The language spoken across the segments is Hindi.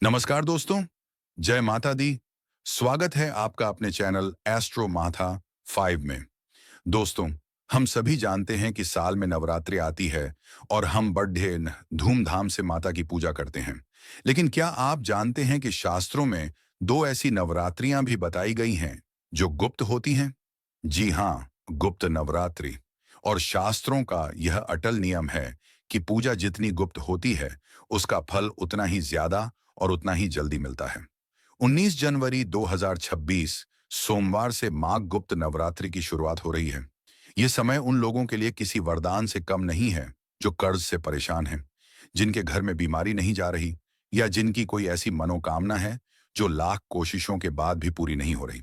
नमस्कार दोस्तों, जय माता दी। स्वागत है आपका अपने चैनल एस्ट्रो माथा 5 में। दोस्तों, हम सभी जानते हैं कि साल में नवरात्रि आती है और हम बड़े धूमधाम से माता की पूजा करते हैं। लेकिन क्या आप जानते हैं कि शास्त्रों में दो ऐसी नवरात्रियां भी बताई गई हैं जो गुप्त होती हैं? जी हाँ, गुप्त नवरात्रि। और शास्त्रों का यह अटल नियम है कि पूजा जितनी गुप्त होती है, उसका फल उतना ही ज्यादा और उतना ही जल्दी मिलता है। 19 जनवरी 2026 सोमवार से माघ गुप्त नवरात्रि की शुरुआत हो रही है। ये समय उन लोगों के लिए किसी वरदान से कम नहीं है जो कर्ज से परेशान हैं, जिनके घर में बीमारी नहीं जा रही या जिनकी कोई ऐसी मनोकामना है जो लाख कोशिशों के बाद भी पूरी नहीं हो रही।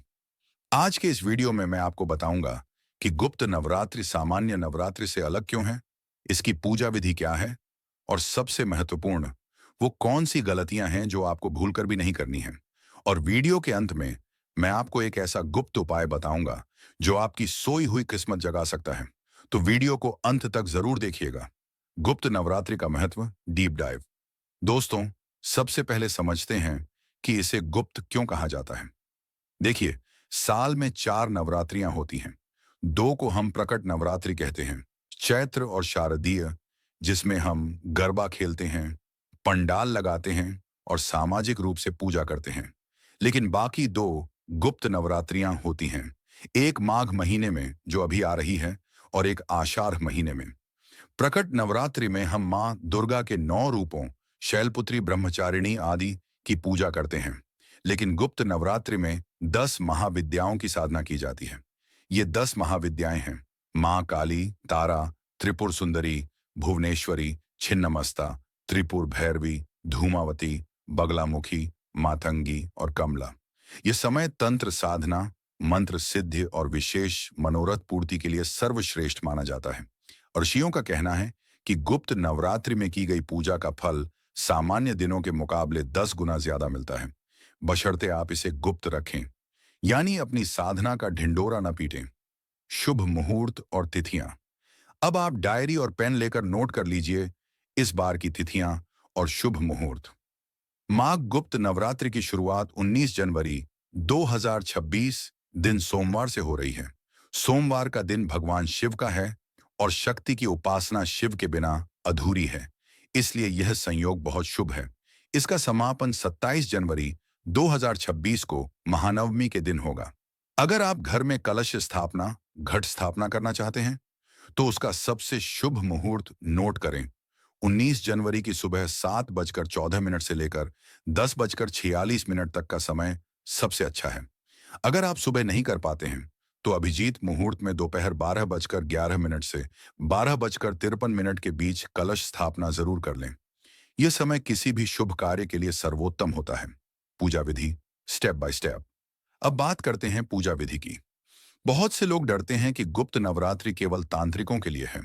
आज के इस वीडियो में मैं आपको बताऊंगा कि गुप्त नवरात्रि सामान्य नवरात्रि से अलग क्यों है, इसकी पूजा विधि क्या है और सबसे महत्वपूर्ण वो कौन सी गलतियां हैं जो आपको भूलकर भी नहीं करनी है। और वीडियो के अंत में मैं आपको एक ऐसा गुप्त उपाय बताऊंगा जो आपकी सोई हुई किस्मत जगा सकता है। तो वीडियो को अंत तक जरूर देखिएगा। गुप्त नवरात्रि का महत्व, डीप डाइव। दोस्तों, सबसे पहले समझते हैं कि इसे गुप्त क्यों कहा जाता है। देखिए, साल में 4 नवरात्रियां होती हैं। 2 को हम प्रकट नवरात्रि कहते हैं, चैत्र और शारदीय, जिसमें हम गरबा खेलते हैं, पंडाल लगाते हैं और सामाजिक रूप से पूजा करते हैं। लेकिन बाकी 2 गुप्त नवरात्रियां होती हैं, एक माघ महीने में जो अभी आ रही है और एक आषाढ़ महीने में। प्रकट नवरात्रि में हम माँ दुर्गा के 9 रूपों, शैलपुत्री, ब्रह्मचारिणी आदि की पूजा करते हैं। लेकिन गुप्त नवरात्रि में 10 महाविद्याओं की साधना की जाती है। ये 10 महाविद्याएं हैं: माँ काली, तारा, त्रिपुर सुंदरी, भुवनेश्वरी, छिन्नमस्ता, त्रिपुर भैरवी, धूमावती, बगलामुखी, मातंगी और कमला। ये समय तंत्र साधना, मंत्र सिद्धि और विशेष मनोरथ पूर्ति के लिए सर्वश्रेष्ठ माना जाता है। और ऋषियों का कहना है कि गुप्त नवरात्रि में की गई पूजा का फल सामान्य दिनों के मुकाबले 10 गुना ज्यादा मिलता है, बशर्ते आप इसे गुप्त रखें, यानी अपनी साधना का ढिंडोरा न पीटें। शुभ मुहूर्त और तिथियां। अब आप डायरी और पेन लेकर नोट कर लीजिए इस बार की तिथियां और शुभ मुहूर्त। माघ गुप्त नवरात्रि की शुरुआत 19 जनवरी 2026 दिन सोमवार से हो रही है। सोमवार का दिन भगवान शिव का है और शक्ति की उपासना शिव के बिना अधूरी है, इसलिए यह संयोग बहुत शुभ है। इसका समापन 27 जनवरी 2026 को महानवमी के दिन होगा। अगर आप घर में कलश स्थापना, घट स्थापना करना चाहते हैं, तो उसका सबसे शुभ मुहूर्त नोट करें। 19 जनवरी की सुबह 7:14 से लेकर 10:46 तक का समय सबसे अच्छा है। अगर आप सुबह नहीं कर पाते हैं, तो अभिजीत मुहूर्त में दोपहर 12:11 से 12:53 के बीच कलश स्थापना जरूर कर लें। यह समय किसी भी शुभ कार्य के लिए सर्वोत्तम होता है। पूजा विधि, स्टेप बाय स्टेप। अब बात करते हैं पूजा विधि की। बहुत से लोग डरते हैं कि गुप्त नवरात्रि केवल तांत्रिकों के लिए है,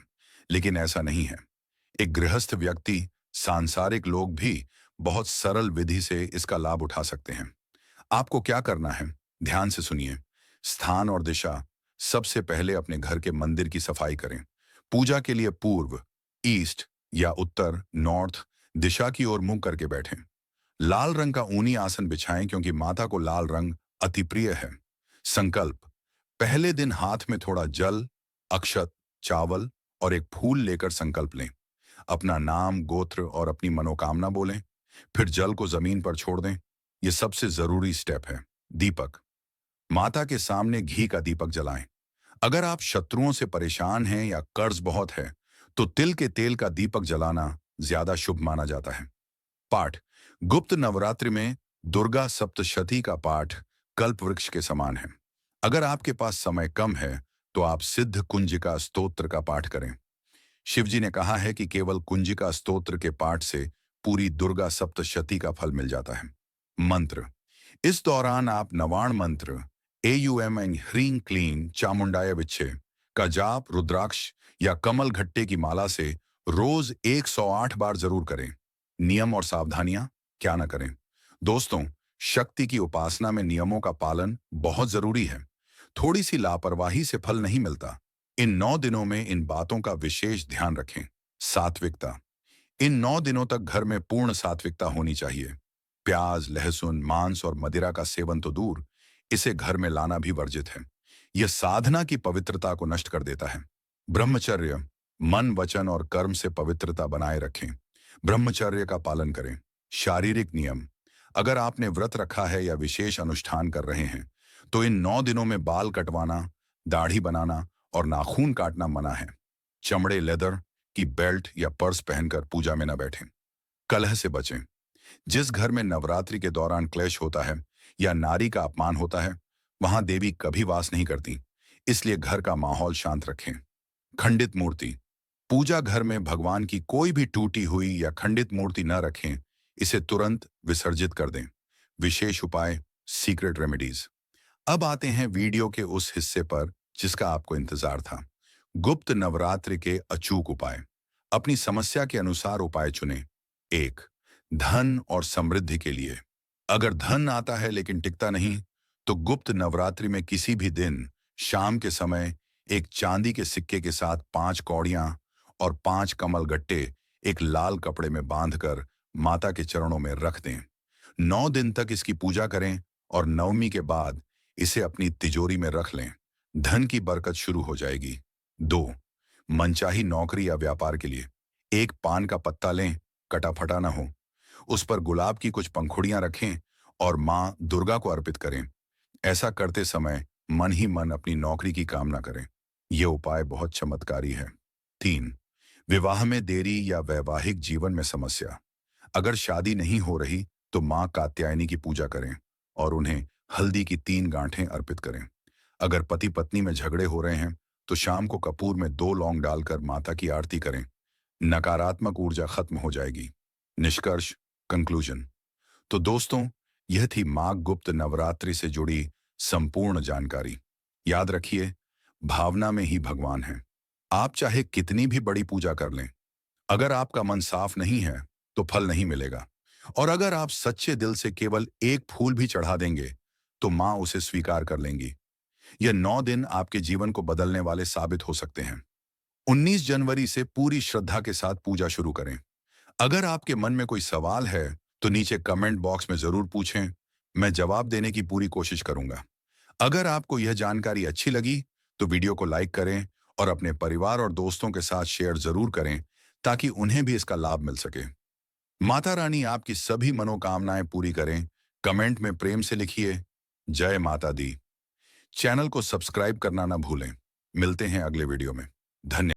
लेकिन ऐसा नहीं है। एक गृहस्थ व्यक्ति, सांसारिक लोग भी बहुत सरल विधि से इसका लाभ उठा सकते हैं। आपको क्या करना है, ध्यान से सुनिए। स्थान और दिशा। सबसे पहले अपने घर के मंदिर की सफाई करें। पूजा के लिए पूर्व, ईस्ट या उत्तर, नॉर्थ दिशा की ओर मुंह करके बैठें। लाल रंग का ऊनी आसन बिछाएं क्योंकि माता को लाल रंग अति प्रिय है। संकल्प। पहले दिन हाथ में थोड़ा जल, अक्षत, चावल और एक फूल लेकर संकल्प लें। अपना नाम, गोत्र और अपनी मनोकामना बोलें। फिर जल को जमीन पर छोड़ दें। यह सबसे जरूरी स्टेप है। दीपक। माता के सामने घी का दीपक जलाएं। अगर आप शत्रुओं से परेशान हैं या कर्ज बहुत है, तो तिल के तेल का दीपक जलाना ज्यादा शुभ माना जाता है। पाठ। गुप्त नवरात्रि में दुर्गा सप्तशती का पाठ कल्प वृक्ष के समान है। अगर आपके पास समय कम है, तो आप सिद्ध कुंजिका स्तोत्र का पाठ करें। शिवजी ने कहा है कि केवल कुंजिका स्तोत्र के पाठ से पूरी दुर्गा सप्तशती का फल मिल जाता है। मंत्र। इस दौरान आप नवाण मंत्र एयूएम एंड ह्रीं क्लीं चामुंडाय विच्छे का जाप रुद्राक्ष या कमल घट्टे की माला से रोज 108 बार जरूर करें। नियम और सावधानियां क्या न करें। दोस्तों, शक्ति की उपासना में नियमों का पालन बहुत जरूरी है। थोड़ी सी लापरवाही से फल नहीं मिलता। इन 9 दिनों में इन बातों का विशेष ध्यान रखें। सात्विकता। इन 9 दिनों तक घर में पूर्ण सात्विकता होनी चाहिए। प्याज, लहसुन, मांस और मदिरा का सेवन तो दूर, इसे घर में लाना भी वर्जित है। यह साधना की पवित्रता को नष्ट कर देता है। ब्रह्मचर्य, मन, वचन और कर्म से पवित्रता बनाए रखें। ब्रह्मचर्य का पालन करें। शारीरिक नियम, अगर आपने व्रत रखा है या विशेष अनुष्ठान कर रहे हैं, तो इन 9 दिनों में बाल कटवाना, दाढ़ी बनाना और नाखून काटना मना है। चमड़े, लेदर की बेल्ट या पर्स पहनकर पूजा में न बैठें। कलह से बचें। जिस घर में नवरात्रि के दौरान क्लेश होता है या नारी का अपमान होता है, वहां देवी कभी वास नहीं करती। इसलिए घर का माहौल शांत रखें। खंडित मूर्ति, पूजा घर में भगवान की कोई भी टूटी हुई या खंडित मूर्ति न रखें। इसे तुरंत विसर्जित कर दें। विशेष उपाय, सीक्रेट रेमेडीज। अब आते हैं वीडियो के उस हिस्से पर जिसका आपको इंतजार था। गुप्त नवरात्रि के अचूक उपाय। अपनी समस्या के अनुसार उपाय चुनें। 1. धन और समृद्धि के लिए। अगर धन आता है लेकिन टिकता नहीं, तो गुप्त नवरात्रि में किसी भी दिन शाम के समय एक चांदी के सिक्के के साथ 5 कौड़ियां और 5 कमल गट्टे एक लाल कपड़े में बांधकर माता के चरणों में रख दें। 9 दिन तक इसकी पूजा करें और नवमी के बाद इसे अपनी तिजोरी में रख लें। धन की बरकत शुरू हो जाएगी। 2. मनचाही नौकरी या व्यापार के लिए। एक पान का पत्ता लें, कटा फटा ना हो। उस पर गुलाब की कुछ पंखुड़ियां रखें और मां दुर्गा को अर्पित करें। ऐसा करते समय मन ही मन अपनी नौकरी की कामना करें। यह उपाय बहुत चमत्कारी है। 3. विवाह में देरी या वैवाहिक जीवन में समस्या। अगर शादी नहीं हो रही, तो मां कात्यायनी की पूजा करें और उन्हें हल्दी की 3 गांठें अर्पित करें। अगर पति पत्नी में झगड़े हो रहे हैं, तो शाम को कपूर में 2 लौंग डालकर माता की आरती करें। नकारात्मक ऊर्जा खत्म हो जाएगी। निष्कर्ष, कंक्लूजन। तो दोस्तों, यह थी मां गुप्त नवरात्रि से जुड़ी संपूर्ण जानकारी। याद रखिए, भावना में ही भगवान है। आप चाहे कितनी भी बड़ी पूजा कर लें, अगर आपका मन साफ नहीं है, तो फल नहीं मिलेगा। और अगर आप सच्चे दिल से केवल एक फूल भी चढ़ा देंगे, तो मां उसे स्वीकार कर लेंगी। यह 9 दिन आपके जीवन को बदलने वाले साबित हो सकते हैं। 19 जनवरी से पूरी श्रद्धा के साथ पूजा शुरू करें। अगर आपके मन में कोई सवाल है, तो नीचे कमेंट बॉक्स में जरूर पूछें। मैं जवाब देने की पूरी कोशिश करूंगा। अगर आपको यह जानकारी अच्छी लगी, तो वीडियो को लाइक करें और अपने परिवार और दोस्तों के साथ शेयर जरूर करें, ताकि उन्हें भी इसका लाभ मिल सके। माता रानी आपकी सभी मनोकामनाएं पूरी करें। कमेंट में प्रेम से लिखिए, जय माता दी। चैनल को सब्सक्राइब करना ना भूलें। मिलते हैं अगले वीडियो में। धन्यवाद।